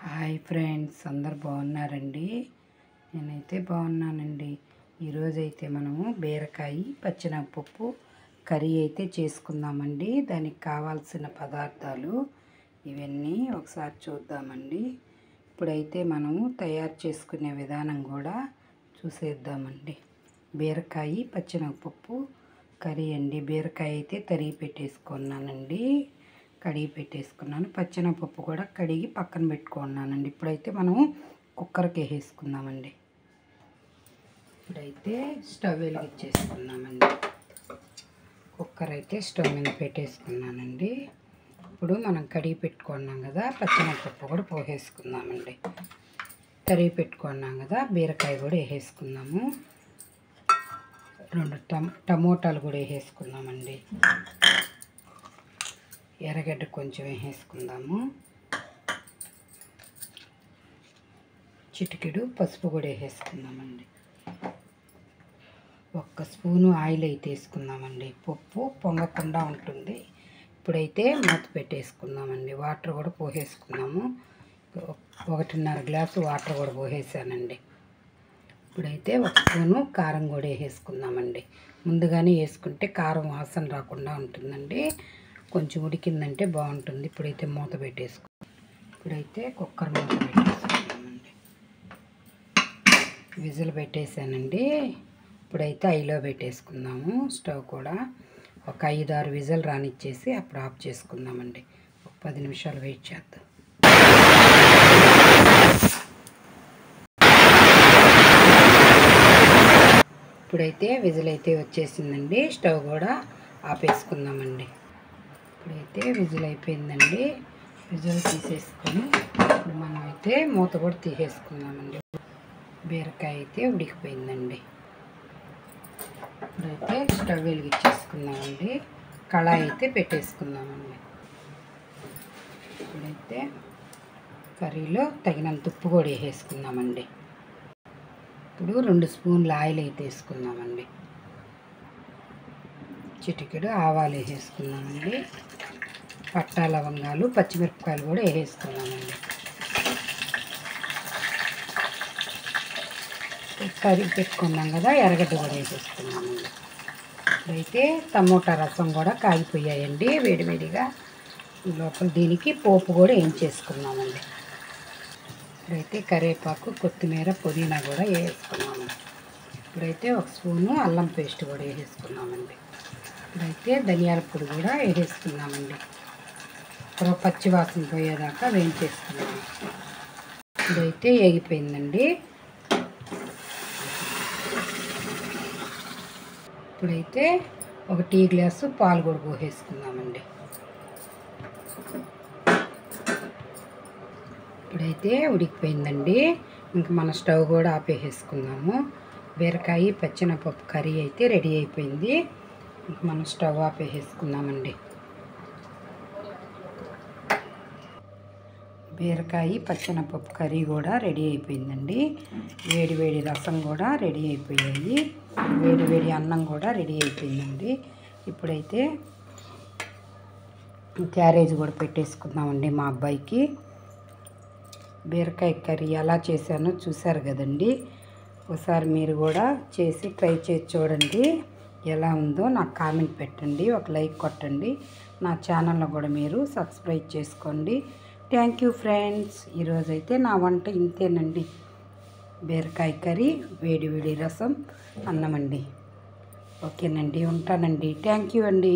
Hi friends, అందరు బాగున్నారండి? నేనైతే బాగున్నానండి. ఈరోజైతే మనము బీరకాయ పచ్చెనగపప్పు కర్రీ అయితే చేసుకుందామండి. దానికి కావాల్సిన పదార్థాలు ఇవన్నీ ఒకసారి చూద్దామండి. ఇప్పుడైతే మనము తయారు చేసుకునే విధానం కూడా చూసేద్దామండి. బీరకాయ పచ్చెనగపప్పు కర్రీ అండి. బీరకాయ అయితే తరిగి పెట్టేసుకున్నానండి, కడిగి పెట్టేసుకున్నాను. పచ్చెనగపప్పు కూడా కడిగి పక్కన పెట్టుకున్నానండి. ఇప్పుడైతే మనము కుక్కర్కి వేసుకుందామండి. ఇప్పుడైతే స్టవ్ వెలిగించేసుకున్నామండి. కుక్కర్ అయితే స్టవ్ మీద పెట్టేసుకున్నానండి. ఇప్పుడు మనం కడిగి పెట్టుకున్నాం కదా, పచ్చెనగపప్పు కూడా పోసేసుకుందామండి. తరిగి పెట్టుకున్నాం కదా, బీరకాయ కూడా వేసేసుకుందాము. 2 టమోటాలు కూడా వేసేసుకుందామండి. ఎర్రగడ్డ కొంచెం వేసేసుకుందాము. చిటికెడు పసుపు కూడా వేసేసుకుందామండి. 1 స్పూను ఆయిల్ అయితే వేసుకుందామండి. పప్పు పొంగకుండా ఉంటుంది. ఇప్పుడైతే మూత పెట్టేసుకుందామండి. వాటర్ కూడా పోసేసుకున్నాము. 1.5 గ్లాసు వాటర్ కూడా పోసేసానండి. ఇప్పుడైతే 1 స్పూను కారం కూడా వేసేసుకుందామండి. ముందుగానే వేసుకుంటే కారం వాసన రాకుండా ఉంటుందండి. కొంచెం ఉడికిందంటే బాగుంటుంది. ఇప్పుడైతే మూత ఇప్పుడైతే కుక్కర్ మూత పెట్టేసుకున్నామండి. విజిల్ పెట్టేసానండి. ఇప్పుడైతే ఐలో పెట్టేసుకుందాము. స్టవ్ కూడా ఒక 5-6 విజిల్ రానిచ్చేసి అప్పుడు ఆఫ్ చేసుకుందామండి. ఒక 10 నిమిషాలు వెయిట్ చేద్దాం. ఇప్పుడైతే విజిల్ అయితే వచ్చేసిందండి. స్టవ్ కూడా ఆపేసుకుందామండి. ఇప్పుడైతే విజిల్ అయిపోయిందండి. విజిల్ తీసేసుకొని ఇప్పుడు మనం అయితే మూత కూడా తీసేసుకుందామండి. బీరకాయ అయితే ఉడికిపోయిందండి. ఇప్పుడైతే స్టవ్ వెలిగించేసుకుందామండి. కళాయి అయితే పెట్టేసుకుందామండి. ఇప్పుడైతే కర్రీలో తగినంత ఉప్పు కూడా వేసేసుకుందామండి. ఇప్పుడు 2 స్పూన్ల ఆయిల్ అయితే వేసుకుందామండి. చిటికెడు ఆవాలు వేసేసుకున్నామండి. పట్టా లవంగాలు పచ్చిమిరపకాయలు కూడా వేసేసుకున్నామండి. కర్రీ పెట్టుకున్నాం కదా, ఎర్రగడ్డ కూడా వేసేసుకున్నామండి. ఇప్పుడైతే టమోటా రసం కూడా కాగిపోయాయండి వేడివేడిగా. ఈ లోపల దీనికి పోపు కూడా వేయించేసుకున్నామండి. ఇప్పుడైతే కరివేపాకు, కొత్తిమీర, పుదీనా కూడా వేసుకున్నాము. ఇప్పుడైతే 1 స్పూను అల్లం పేస్ట్ కూడా వేసేసుకున్నామండి. ఇప్పుడైతే ధనియాల పొడి కూడా వేసేసుకున్నామండి. పచ్చి వాసన పోయేదాకా వేయించేసుకున్నాము. ఇదైతే వేగిపోయిందండి. ఇప్పుడైతే 1 టీ గ్లాసు పాలు కూడా పోసేసుకుందామండి. ఇప్పుడైతే ఉడికిపోయిందండి. ఇంక మన స్టవ్ కూడా ఆపేసేసుకుందాము. బీరకాయ పచ్చెనగపప్పు కర్రీ అయితే రెడీ అయిపోయింది. ఇంక మనం స్టవ్ ఆపేసేసుకుందామండి. బీరకాయ పచ్చెనగపప్పు కర్రీ కూడా రెడీ అయిపోయిందండి. వేడి రసం కూడా రెడీ అయిపోయాయి. వేడి అన్నం కూడా రెడీ అయిపోయిందండి. ఇప్పుడైతే క్యారేజ్ కూడా పెట్టేసుకుందామండి మా అబ్బాయికి. బీరకాయ కర్రీ ఎలా చేశానో చూశారు కదండి. ఒకసారి మీరు కూడా చేసి ట్రై చేసి చూడండి. ఎలా ఉందో నాకు కామెంట్ పెట్టండి, ఒక లైక్ కొట్టండి. నా ఛానల్లో కూడా మీరు సబ్స్క్రైబ్ చేసుకోండి. Thank you friends. ఈరోజైతే నా వంట ఇంతేనండి. బీరకాయ కర్రీ, వేడి రసం, అన్నం అండి. ఓకేనండి, ఉంటానండి. థ్యాంక్ యూ అండి.